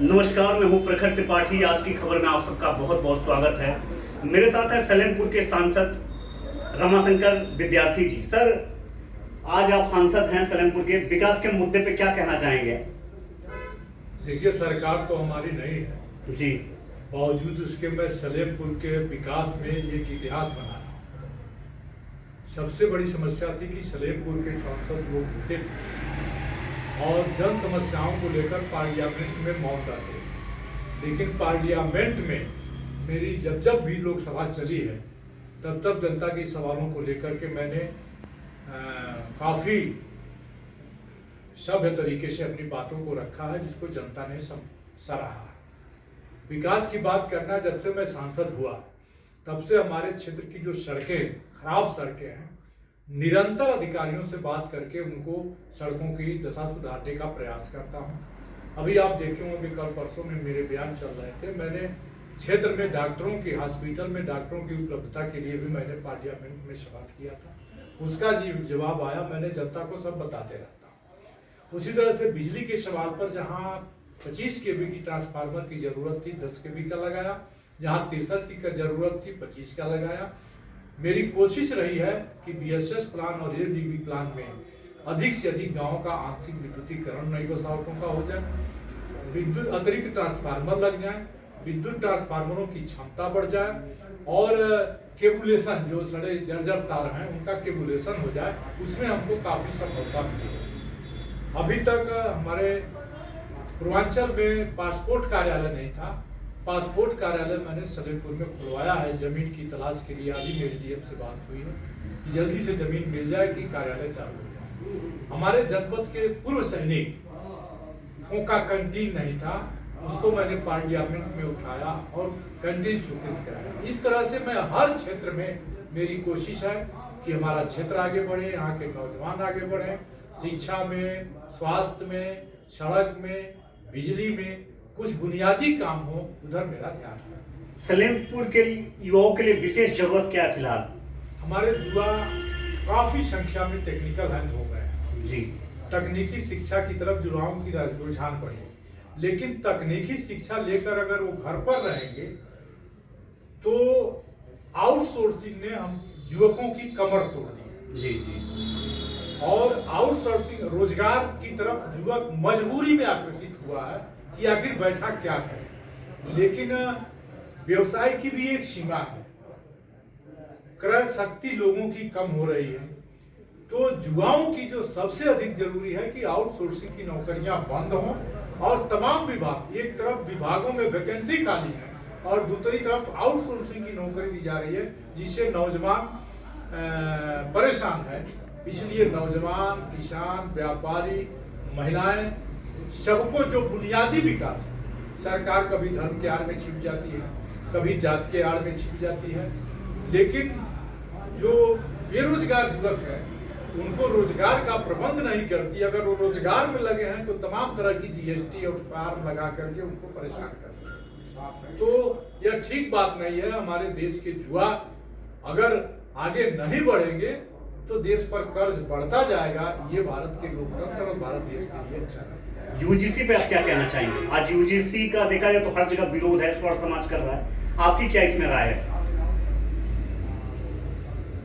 नमस्कार, मैं हूं प्रखर त्रिपाठी। आज की खबर में आप सबका बहुत बहुत स्वागत है। मेरे साथ है सलेमपुर के सांसद रमाशंकर विद्यार्थी जी। सर, आज आप सांसद हैं सलेमपुर के, विकास के मुद्दे पे क्या कहना चाहेंगे? देखिए, सरकार तो हमारी नहीं है जी। बावजूद उसके मैं सलेमपुर के विकास में एक इतिहास बना रहा हूँ। सबसे बड़ी समस्या थी कि सलेमपुर के सांसद लोग होते थे और जन समस्याओं को लेकर पार्लियामेंट में मौन रहते थे, लेकिन पार्लियामेंट में मेरी जब जब भी लोकसभा चली है तब तब जनता के सवालों को लेकर के मैंने काफ़ी सभ्य तरीके से अपनी बातों को रखा है, जिसको जनता ने सराहा। विकास की बात करना, जब से मैं सांसद हुआ तब से हमारे क्षेत्र की जो सड़कें, खराब सड़कें हैं, निरंतर अधिकारियों से बात करके उनको सड़कों की दशा सुधारने का प्रयास करता हूं। अभी आप देखे होंगे, कल परसों में मेरे बयान चल रहे थे, मैंने क्षेत्र में डॉक्टरों की, हॉस्पिटल में डॉक्टरों की उपलब्धता के लिए भी मैंने पार्लियामेंट में सवाल किया था। उसका जवाब आया, मैंने जनता को सब बताते रहता हूँ। उसी तरह से बिजली के सवाल पर जहाँ 25 kV की ट्रांसफार्मर की जरूरत थी, 10 kV का लगाया। जहाँ 63 की जरूरत थी, 25 का लगाया। मेरी कोशिश रही है कि BSS प्लान और ADB प्लान में अधिक से अधिक गांवों का आंशिक विद्युतीकरण नई बसावटों का हो जाए, विद्युत अतिरिक्त ट्रांसफार्मर लग जाए, विद्युत ट्रांसफार्मरों की क्षमता बढ़ जाए और केबुलेशन, जो सड़े जर्जर तार हैं उनका केबुलेशन हो जाए। उसमें हमको काफ़ी सफलता मिली है। अभी तक हमारे पूर्वांचल में पासपोर्ट कार्यालय नहीं था। पासपोर्ट कार्यालय मैंने सलेमपुर में खुलवाया है जमीन की तलाश के लिए। अभी मेरी DM से बात हुई है कि जल्दी से जमीन मिल जाए कि कार्यालय चालू हो जाए। हमारे जनपद के पूर्व सैनिकों का कैंटीन नहीं था, उसको मैंने पार्लियामेंट में उठाया और कैंटीन स्वीकृत कराया। इस तरह से मैं हर क्षेत्र में, मेरी कोशिश है कि हमारा क्षेत्र आगे बढ़े, यहाँ के नौजवान आगे बढ़े, शिक्षा में, स्वास्थ्य में, सड़क में, बिजली में कुछ बुनियादी काम हो, उधर मेरा ध्यान है। सलेमपुर के युवाओं के लिए विशेष जरूरत क्या है फिलहाल? हमारे युवा काफी संख्या में टेक्निकल हैंड हो गए हैं जी। तकनीकी शिक्षा की तरफ युवाओं की रुझान बढ़े, लेकिन तकनीकी शिक्षा लेकर अगर वो घर पर रहेंगे तो आउटसोर्सिंग ने हम युवकों की कमर तोड़ दी। जी जी। और आउटसोर्सिंग, रोजगार की तरफ युवक मजबूरी में आकर्षित हुआ है कि आखिर बैठा क्या करे। लेकिन व्यवसाय की भी एक सीमा है, क्रय शक्ति लोगों की कम हो रही है। तो युवाओं की जो सबसे अधिक जरूरी है कि आउटसोर्सिंग की नौकरियां बंद हों और तमाम विभाग, एक तरफ विभागों में वैकेंसी खाली है और दूसरी तरफ आउटसोर्सिंग की नौकरी दी जा रही है, जिससे नौजवान परेशान है। इसलिए नौजवान, किसान, व्यापारी, महिलाएं, सबको जो बुनियादी विकास है, सरकार कभी धर्म के आड़ में छिप जाती है, कभी जात के आड़ में छिप जाती है, लेकिन जो बेरोजगार युवक है उनको रोजगार का प्रबंध नहीं करती। अगर वो रोजगार में लगे हैं तो तमाम तरह की GST और फार्म लगा करके उनको परेशान करती है। तो यह ठीक बात नहीं है। हमारे देश के युवा अगर आगे नहीं बढ़ेंगे तो देश पर कर्ज बढ़ता जाएगा। ये भारत के लोकतंत्र और भारत देश के लिए अच्छा नहीं। UGC पे आप क्या कहना चाहेंगे? आज UGC का देखा जाए तो हर जगह विरोध है, स्वर समाज कर रहा है, आपकी क्या इसमें राय है?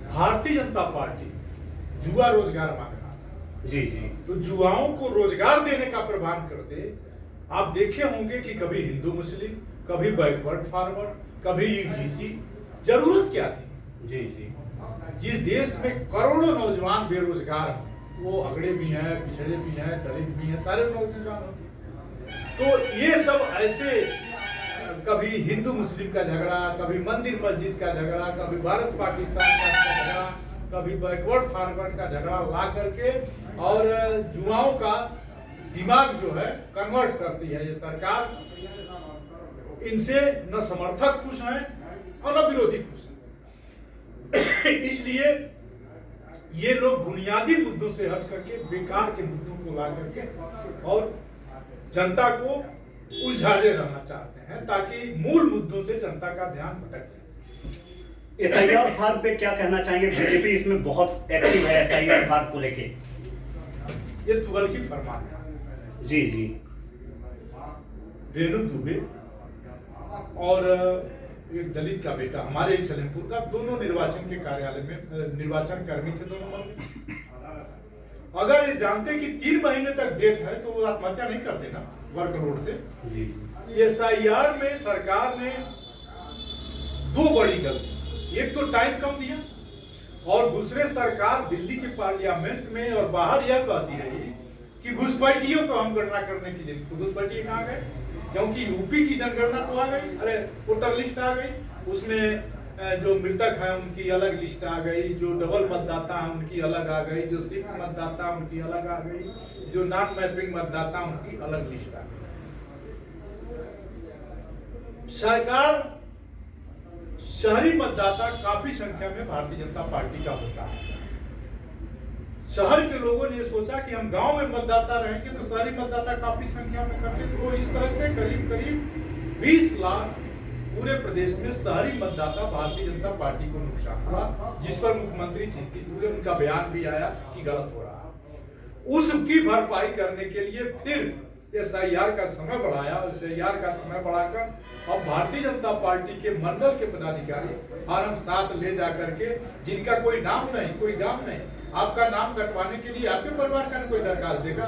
भारतीय जनता पार्टी युवा रोजगार मांग रहा था। जी जी। तो युवाओं को रोजगार देने का प्रबंध कर दे। आप देखे होंगे कि कभी हिंदू मुस्लिम, कभी बैकवर्ड फॉरवर्ड, कभी UGC। जरूरत क्या थी? जी जी। जिस देश में करोड़ों नौजवान बेरोजगार हैं, वो अगड़े भी हैं, पिछड़े भी हैं, दलित भी हैं, सारे नौजवान हैं। तो ये सब ऐसे कभी हिंदू मुस्लिम का झगड़ा, कभी मंदिर मस्जिद का झगड़ा, कभी भारत पाकिस्तान का झगड़ा, कभी बैकवर्ड फॉरवर्ड का झगड़ा ला करके और युवाओं का दिमाग जो है कन्वर्ट करती है ये सरकार। इनसे न समर्थक खुश हैं और न विरोधी खुश हैं। इसलिए ये लोग बुनियादी मुद्दों से हट करके बेकार के मुद्दों को ला करके और जनता को उलझाए रहना चाहते हैं, ताकि मूल मुद्दों से जनता का ध्यान भटक जाए। SIR भाग पे क्या कहना चाहेंगे? BJP इसमें बहुत एक्टिव है SIR भाग को लेके। ये तुगल की फरमान था। जी जी। रेणु दुबे और एक दलित का बेटा हमारे ही सलेमपुर का, दोनों निर्वाचन के कार्यालय में निर्वाचन कर्मी थे दोनों मंत्री। अगर ये जानते कि 3 महीने तक डेट है तो वो आत्महत्या नहीं करते ना वर्क लोड से। SIR में सरकार ने 2 बड़ी गलती, एक तो टाइम कम दिया और दूसरे सरकार दिल्ली के पार्लियामेंट में और बाहर यह कहती रही कि घुसपैठियों को हम गणना करने के लिए, तो घुसपैठिए कहाँ गए? क्योंकि यूपी की जनगणना तो आ गई, अरे वोटर लिस्ट आ गई, उसमें जो मृतक हैं उनकी अलग लिस्ट आ गई, जो डबल मतदाता हैं उनकी अलग आ गई, जो शिफ्ट मतदाता उनकी अलग आ गई, जो नॉन मैपिंग मतदाता उनकी अलग लिस्ट आ गई। सरकार शहरी मतदाता काफी संख्या में भारतीय जनता पार्टी का होता है। शहर के लोगों ने सोचा कि हम गांव में मतदाता रहेंगे तो शहरी मतदाता काफी संख्या में करते, तो इस तरह से करीब करीब 20 लाख पूरे प्रदेश में शहरी मतदाता भारतीय जनता पार्टी को नुकसान हुआ, जिस पर मुख्यमंत्री चिंतित हुए, उनका बयान भी आया कि गलत हो रहा है। उसकी भरपाई करने के लिए फिर SIR का समय बढ़ाया, SIR का समय बढ़ाकर अब भारतीय जनता पार्टी के मंडल के पदाधिकारी फार्म 7 ले जाकर के, जिनका कोई नाम नहीं, कोई गांव नहीं, आपका नाम कटवाने के लिए आपके परिवार का कोई दरखास्त देगा,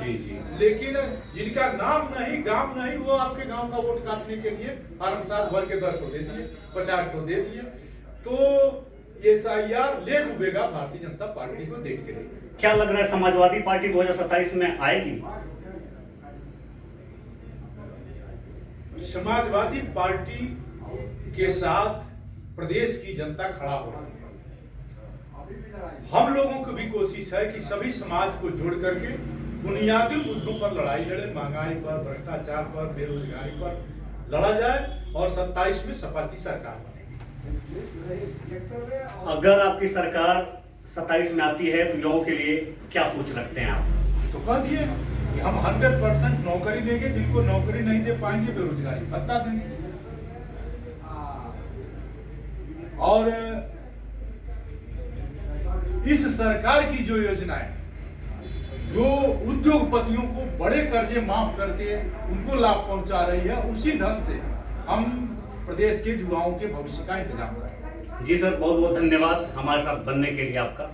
लेकिन जिनका नाम नहीं, गांव नहीं, वो आपके गांव का वोट काटने के लिए फार्म 7 भर के 10 को दे दिए, 50 को दे दिए। तो SIR ले डूबेगा भारतीय जनता पार्टी को देखते रहिए। क्या लग रहा है समाजवादी पार्टी 2027 में आएगी? समाजवादी पार्टी के साथ प्रदेश की जनता खड़ा हो रही है। हम लोगों की भी कोशिश है कि सभी समाज को जोड़ करके बुनियादी मुद्दों पर लड़ाई लड़े, महंगाई पर, भ्रष्टाचार पर, बेरोजगारी पर लड़ा जाए और 27 में सपा की सरकार बनेगी। अगर आपकी सरकार 27 में आती है तो युवाओं के लिए क्या सोच रखते हैं आप? तो कह दिए कि हम 100% नौकरी देंगे, जिनको नौकरी नहीं दे पाएंगे बेरोजगारी भत्ता देंगे। और इस सरकार की जो योजनाएं, जो उद्योगपतियों को बड़े कर्जे माफ करके उनको लाभ पहुंचा रही है, उसी ढंग से हम प्रदेश के युवाओं के भविष्य का इंतजाम करें। जी सर, बहुत बहुत धन्यवाद हमारे साथ बनने के लिए आपका।